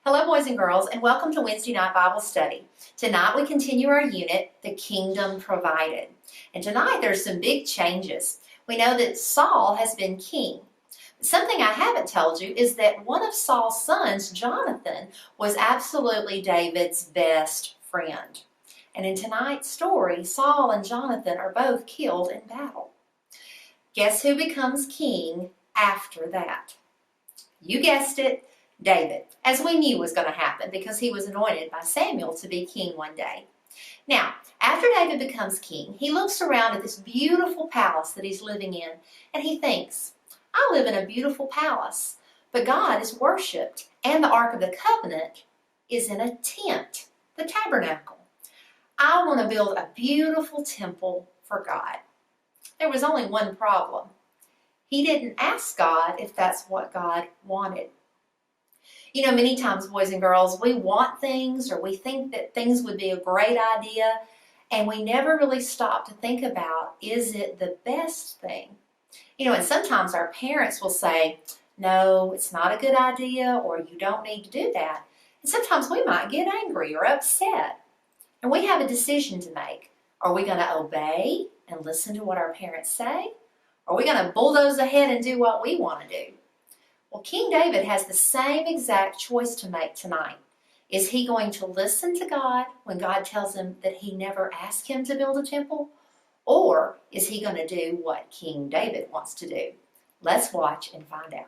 Hello, boys and girls, and welcome to Wednesday Night Bible Study. Tonight we continue our unit, The Kingdom Provided. And tonight there's some big changes. We know that Saul has been king. Something I haven't told you is that one of Saul's sons, Jonathan, was absolutely David's best friend. And in tonight's story, Saul and Jonathan are both killed in battle. Guess who becomes king after that? You guessed it, David, as we knew was going to happen because he was anointed by Samuel to be king one day. Now, after David becomes king, he looks around at this beautiful palace that he's living in, and he thinks, I live in a beautiful palace, but God is worshipped, and the Ark of the Covenant is in a tent, the tabernacle. I want to build a beautiful temple for God. There was only one problem. He didn't ask God if that's what God wanted. You know, many times, boys and girls, we want things or we think that things would be a great idea, and we never really stop to think about, is it the best thing? You know, and sometimes our parents will say, no, it's not a good idea, or you don't need to do that. And sometimes we might get angry or upset. And we have a decision to make. Are we going to obey and listen to what our parents say? Or are we going to bulldoze ahead and do what we want to do? Well, King David has the same exact choice to make tonight. Is he going to listen to God when God tells him that he never asked him to build a temple? Or is he going to do what King David wants to do? Let's watch and find out.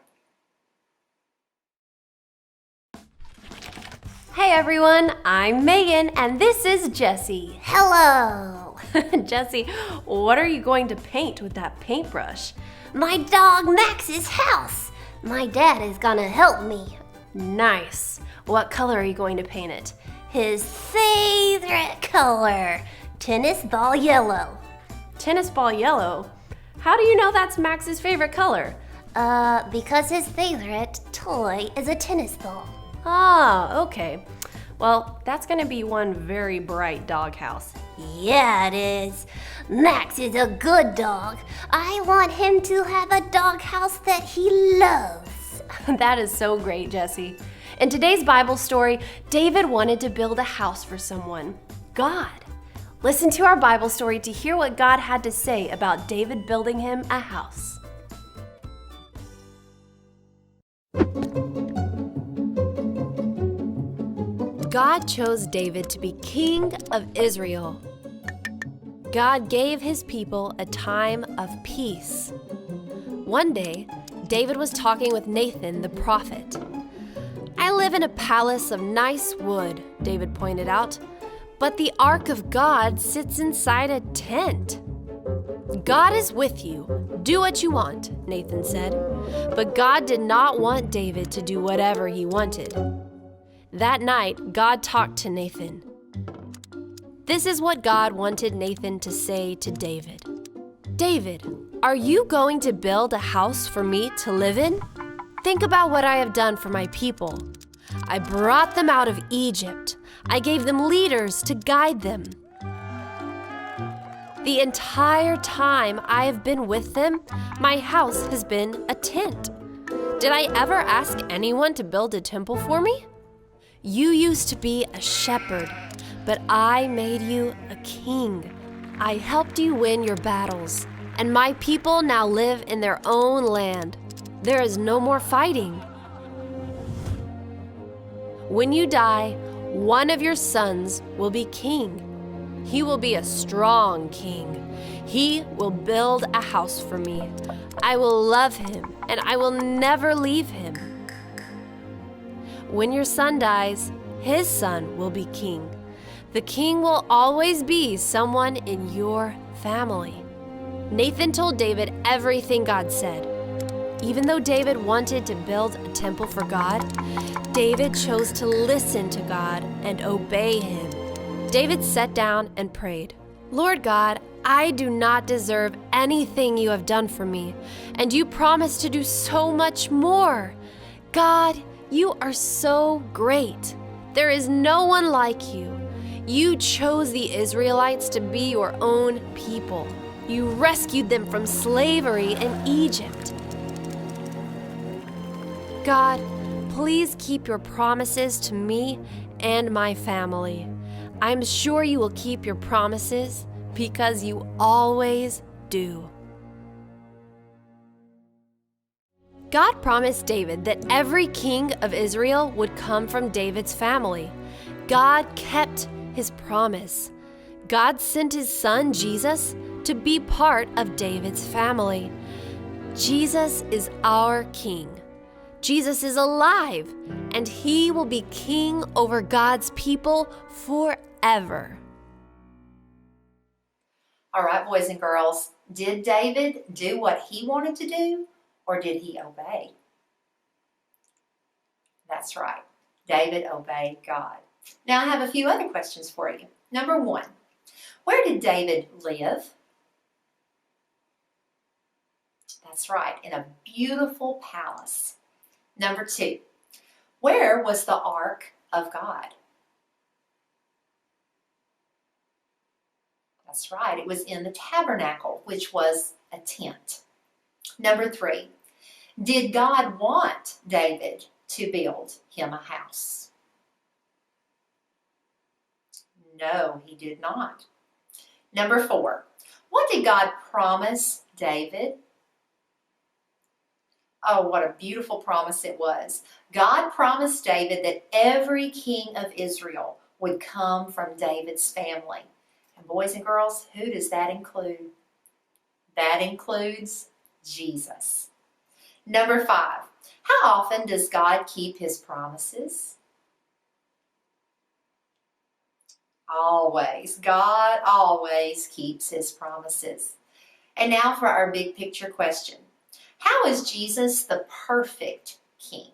Hey everyone, I'm Megan and this is Jessie. Hello! Jessie, what are you going to paint with that paintbrush? My dog Max's house! My dad is gonna help me. Nice. What color are you going to paint it? His favorite color, tennis ball yellow. Tennis ball yellow? How do you know that's Max's favorite color? Because his favorite toy is a tennis ball. Ah, okay. Well, that's gonna be one very bright doghouse. Yeah, it is. Max is a good dog. I want him to have a doghouse that he loves. That is so great, Jessie. In today's Bible story, David wanted to build a house for someone, God. Listen to our Bible story to hear what God had to say about David building him a house. God chose David to be king of Israel. God gave his people a time of peace. One day, David was talking with Nathan the prophet. I live in a palace of nice wood, David pointed out, but the ark of God sits inside a tent. God is with you. Do what you want, Nathan said. But God did not want David to do whatever he wanted. That night, God talked to Nathan. This is what God wanted Nathan to say to David. David, are you going to build a house for me to live in? Think about what I have done for my people. I brought them out of Egypt. I gave them leaders to guide them. The entire time I have been with them, my house has been a tent. Did I ever ask anyone to build a temple for me? You used to be a shepherd, but I made you a king. I helped you win your battles, and my people now live in their own land. There is no more fighting. When you die, one of your sons will be king. He will be a strong king. He will build a house for me. I will love him, and I will never leave him. When your son dies, his son will be king. The king will always be someone in your family. Nathan told David everything God said. Even though David wanted to build a temple for God, David chose to listen to God and obey him. David sat down and prayed. Lord God, I do not deserve anything you have done for me, and you promised to do so much more. God, you are so great. There is no one like you. You chose the Israelites to be your own people. You rescued them from slavery in Egypt. God, please keep your promises to me and my family. I'm sure you will keep your promises because you always do. God promised David that every king of Israel would come from David's family. God kept his promise. God sent his son, Jesus, to be part of David's family. Jesus is our king. Jesus is alive, and he will be king over God's people forever. All right, boys and girls, did David do what he wanted to do, or did he obey? That's right. David obeyed God. Now I have a few other questions for you. Number 1, where did David live? That's right, in a beautiful palace. Number 2, where was the Ark of God? That's right, it was in the tabernacle, which was a tent. Number 3, did God want David to build him a house? No, he did not. Number 4, what did God promise David? Oh, what a beautiful promise it was. God promised David that every king of Israel would come from David's family. And boys and girls, who does that include? That includes Jesus. Number 5, how often does God keep his promises? Always. God always keeps his promises. And now for our big picture question. How is Jesus the perfect king?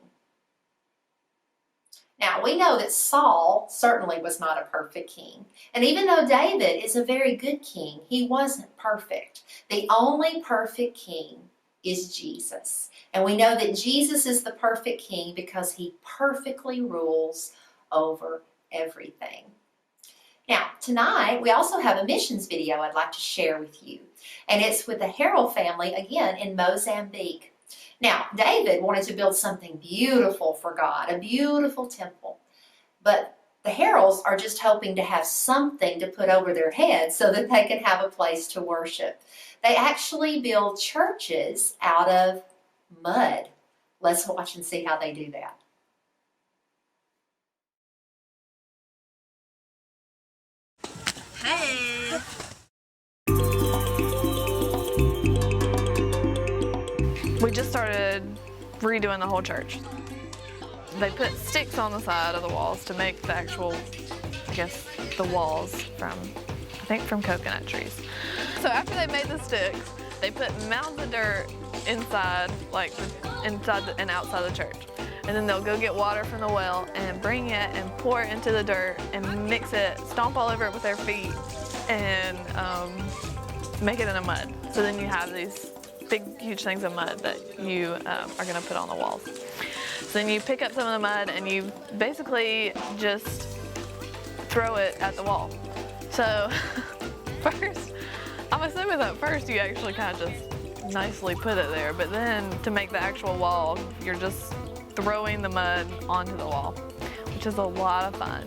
Now, we know that Saul certainly was not a perfect king. And even though David is a very good king, he wasn't perfect. The only perfect king is Jesus. And we know that Jesus is the perfect king because he perfectly rules over everything. Now, tonight, we also have a missions video I'd like to share with you. And it's with the Harrell family, again, in Mozambique. Now, David wanted to build something beautiful for God, a beautiful temple. But the Harrells are just hoping to have something to put over their heads so that they can have a place to worship. They actually build churches out of mud. Let's watch and see how they do that. Hey! We just started redoing the whole church. They put sticks on the side of the walls to make the actual, I guess, the walls from, I think from coconut trees. So after they made the sticks, they put mounds of dirt inside, like inside and outside the church. And then they'll go get water from the well and bring it and pour it into the dirt and mix it, stomp all over it with their feet and make it in a mud. So then you have these big, huge things of mud that you are gonna put on the walls. So then you pick up some of the mud and you basically just throw it at the wall. So first, I'm assuming that first you actually kind of just nicely put it there, but then to make the actual wall, you're just throwing the mud onto the wall, which is a lot of fun.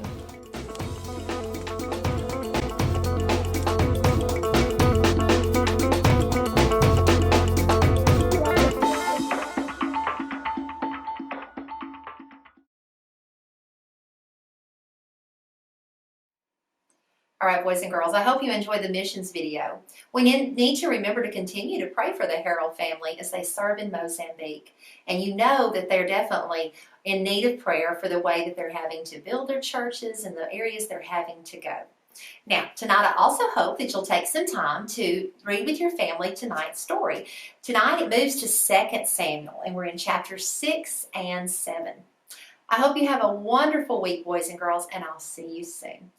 All right, boys and girls, I hope you enjoyed the missions video. We need to remember to continue to pray for the Harrell family as they serve in Mozambique. And you know that they're definitely in need of prayer for the way that they're having to build their churches and the areas they're having to go. Now, tonight I also hope that you'll take some time to read with your family tonight's story. Tonight it moves to 2 Samuel, and we're in chapters 6 and 7. I hope you have a wonderful week, boys and girls, and I'll see you soon.